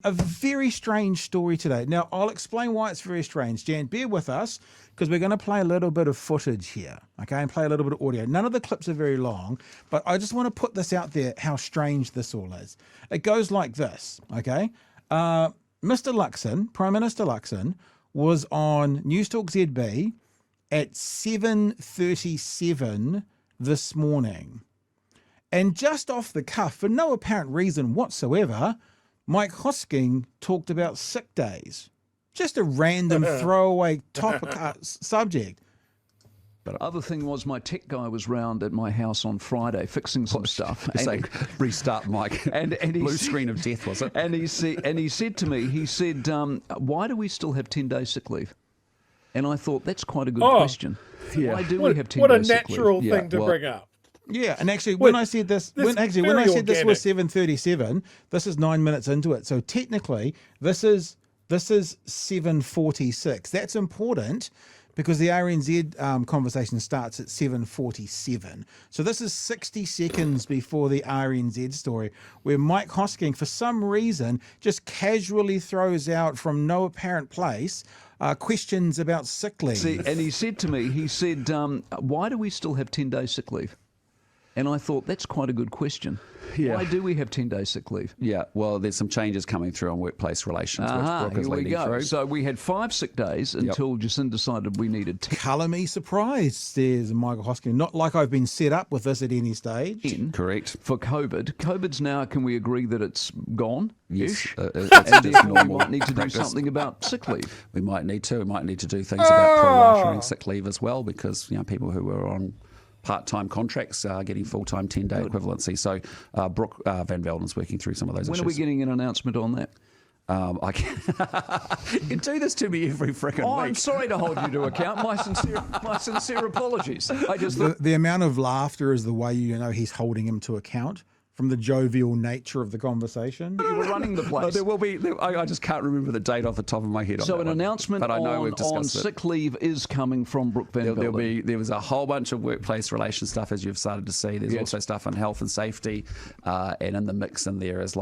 A very strange story today. Now, I'll explain why it's very strange. Jan, bear with us, because we're going to play a little bit of footage here, okay, and play a little bit of audio. None of the clips are very long, but I just want to put this out there, how strange this all is. It goes like this, okay? Mr. Luxon, Prime Minister Luxon, was on Newstalk ZB at 7:37 this morning. And just off the cuff, for no apparent reason whatsoever, Mike Hosking talked about sick days. Just a random throwaway topic subject. But the other thing was, my tech guy was round at my house on Friday fixing some stuff. Say, restart, Mike. And blue screen of death, was it? And he said to me, why do we still have 10 days sick leave? And I thought, that's quite a good question. Yeah. Why do we have 10 days sick leave? What a natural thing to bring up. Yeah, and actually, when I said this was 7:37, this is 9 minutes into it. So technically, this is 7:46. That's important because the RNZ conversation starts at 7:47. So this is 60 seconds before the RNZ story, where Mike Hosking, for some reason, just casually throws out from no apparent place questions about sick leave. See, and he said to me, why do we still have 10 days sick leave? And I thought, that's quite a good question. Yeah. Why do we have 10 days sick leave? Yeah, well, there's some changes coming through on workplace relations. Which Brooke is here we leading go. through. So we had 5 sick days until Jacinda decided we needed 10. Colour me surprised, says Michael Hosking. Not like I've been set up with this at any stage. Correct. For COVID. COVID's now, can we agree that it's gone? Yes. And therefore we might need to do something about sick leave. We might need to. We might need to do things about pro-ratering sick leave as well, because people who are on part-time contracts are getting full-time 10-day equivalency. So Brooke Van Velden's working through some of those issues. When are we getting an announcement on that? You do this to me every frickin' week. I'm sorry to hold you to account. My sincere apologies. I just the amount of laughter is the way you know he's holding him to account. From the jovial nature of the conversation. You were running the place. There will be. I just can't remember the date off the top of my head. So an announcement but I know we've on discussed sick leave is coming from Brooke Van Velden. There was a whole bunch of workplace relations stuff, as you've started to see. There's also stuff on health and safety, and in the mix in there is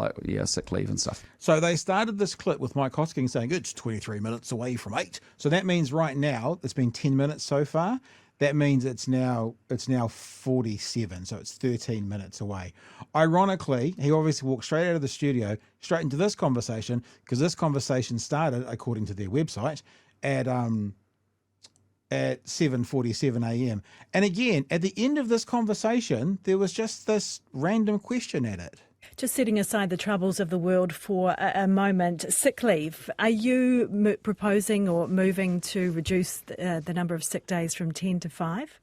sick leave and stuff. So they started this clip with Mike Hosking saying it's 23 minutes away from 8. So that means right now it's been 10 minutes so far. That means it's now 47, so it's 13 minutes away. Ironically, he obviously walked straight out of the studio, straight into this conversation, because this conversation started, according to their website, at 7:47 a.m. And again, at the end of this conversation, there was just this random question at it. Just setting aside the troubles of the world for a moment, sick leave. Are you proposing or moving to reduce the number of sick days from 10 to 5?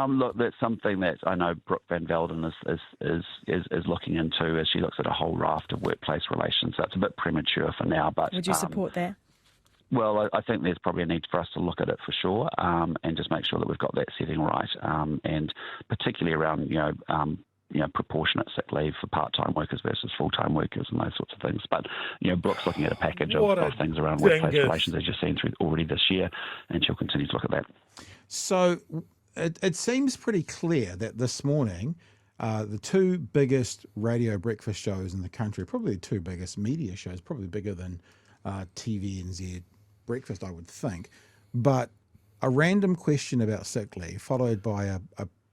Look, that's something that I know Brooke Van Velden is looking into as she looks at a whole raft of workplace relations. So it's a bit premature for now. But would you support that? Well, I think there's probably a need for us to look at it for sure, and just make sure that we've got that setting right, and particularly around proportionate sick leave for part-time workers versus full-time workers and those sorts of things. But, Brooke's looking at a package of things around workplace relations, as you've seen through already this year, and she'll continue to look at that. So it seems pretty clear that this morning, the 2 biggest radio breakfast shows in the country, probably the 2 biggest media shows, probably bigger than TVNZ breakfast, I would think, but a random question about sick leave followed by a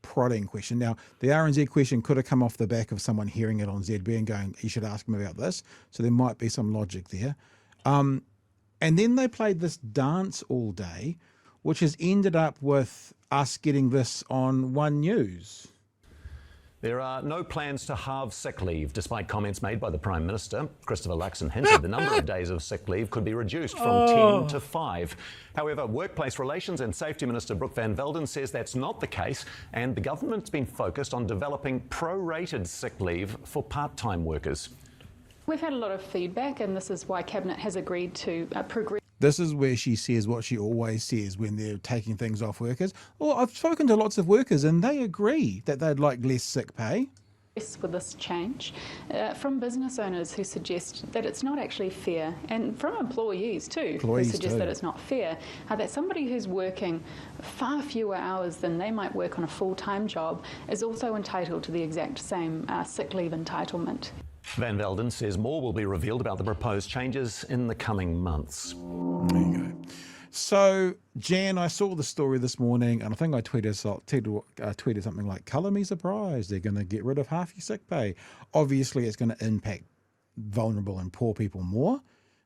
prodding question. Now, the RNZ question could have come off the back of someone hearing it on ZB and going, you should ask him about this. So there might be some logic there. And then they played this dance all day, which has ended up with us getting this on One News. There are no plans to halve sick leave, despite comments made by the Prime Minister. Christopher Luxon hinted the number of days of sick leave could be reduced from 10 to 5. However, Workplace Relations and Safety Minister Brooke Van Velden says that's not the case, and the government's been focused on developing prorated sick leave for part-time workers. We've had a lot of feedback, and this is why Cabinet has agreed to progress. This is where she says what she always says when they're taking things off workers. Well, I've spoken to lots of workers and they agree that they'd like less sick pay. With this change, from business owners who suggest that it's not actually fair, and from employees too, who suggest that it's not fair, that somebody who's working far fewer hours than they might work on a full-time job is also entitled to the exact same sick leave entitlement. Van Velden says more will be revealed about the proposed changes in the coming months. There you go. So, Jan, I saw the story this morning, and I think I tweeted something like, "Colour me surprised, they're going to get rid of half your sick pay." Obviously, it's going to impact vulnerable and poor people more,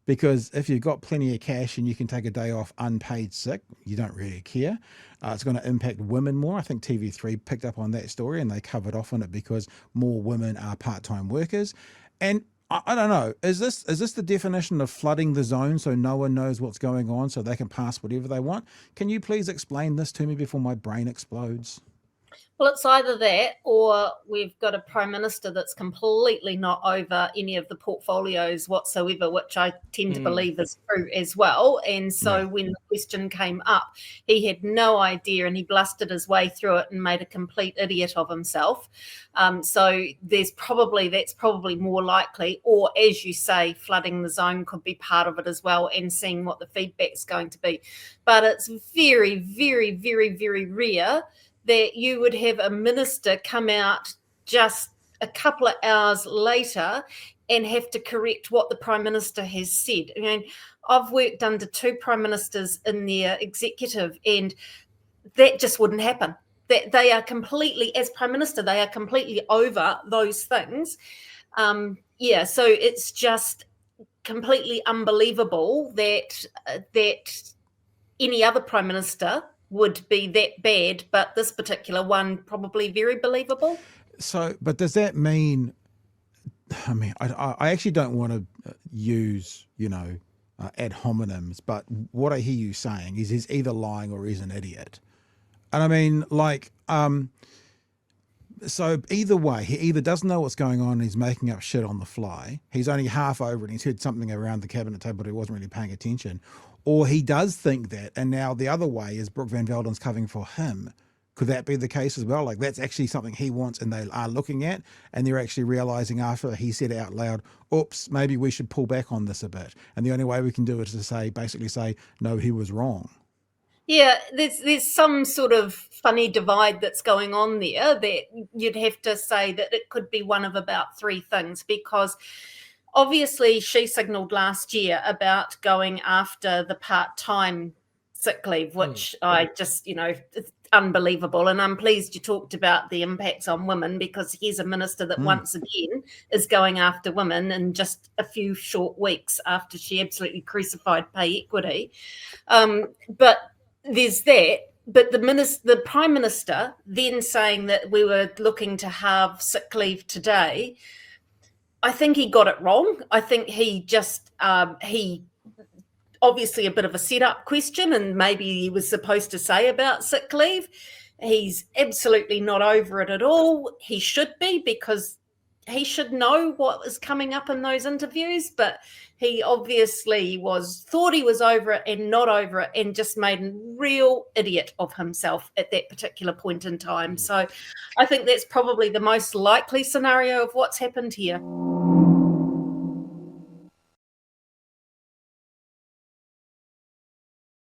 because if you've got plenty of cash and you can take a day off unpaid sick, you don't really care. It's going to impact women more. I think TV3 picked up on that story and they covered off on it because more women are part-time workers. And I don't know, is this the definition of flooding the zone so no one knows what's going on so they can pass whatever they want? Can you please explain this to me before my brain explodes? Well, it's either that or we've got a Prime Minister that's completely not over any of the portfolios whatsoever, which I tend to believe is true as well. And so when the question came up, he had no idea and he blustered his way through it and made a complete idiot of himself. So that's probably more likely. Or, as you say, flooding the zone could be part of it as well and seeing what the feedback's going to be. But it's very, very, very, very rare that you would have a minister come out just a couple of hours later and have to correct what the Prime Minister has said. I mean, I've worked under 2 Prime Ministers in their executive, and that just wouldn't happen. That they are completely, as Prime Minister, they are completely over those things. So it's just completely unbelievable that any other Prime Minister would be that bad, but this particular one probably very believable. So, but does that mean, I actually don't want to use, ad hominems, but what I hear you saying is he's either lying or he's an idiot. And I mean, so either way, he either doesn't know what's going on and he's making up shit on the fly, he's only half over and he's heard something around the cabinet table but he wasn't really paying attention, or he does think that, and now the other way is Brooke Van Velden's covering for him. Could that be the case as well? Like, that's actually something he wants and they are looking at, and they're actually realizing after he said it out loud, oops, maybe we should pull back on this a bit. And the only way we can do it is to basically say, no, he was wrong. Yeah, there's some sort of funny divide that's going on there that you'd have to say that it could be one of about 3 things, because obviously she signalled last year about going after the part-time sick leave, which I just, it's unbelievable. And I'm pleased you talked about the impacts on women, because here's a minister that once again is going after women in just a few short weeks after she absolutely crucified pay equity. But there's that. But the Prime Minister then saying that we were looking to have sick leave today, I think he got it wrong. I think he just, he obviously a bit of a setup question, and maybe he was supposed to say about sick leave. He's absolutely not over it at all. He should be, because he should know what is coming up in those interviews, but he obviously thought he was over it and not over it, and just made a real idiot of himself at that particular point in time. So I think that's probably the most likely scenario of what's happened here.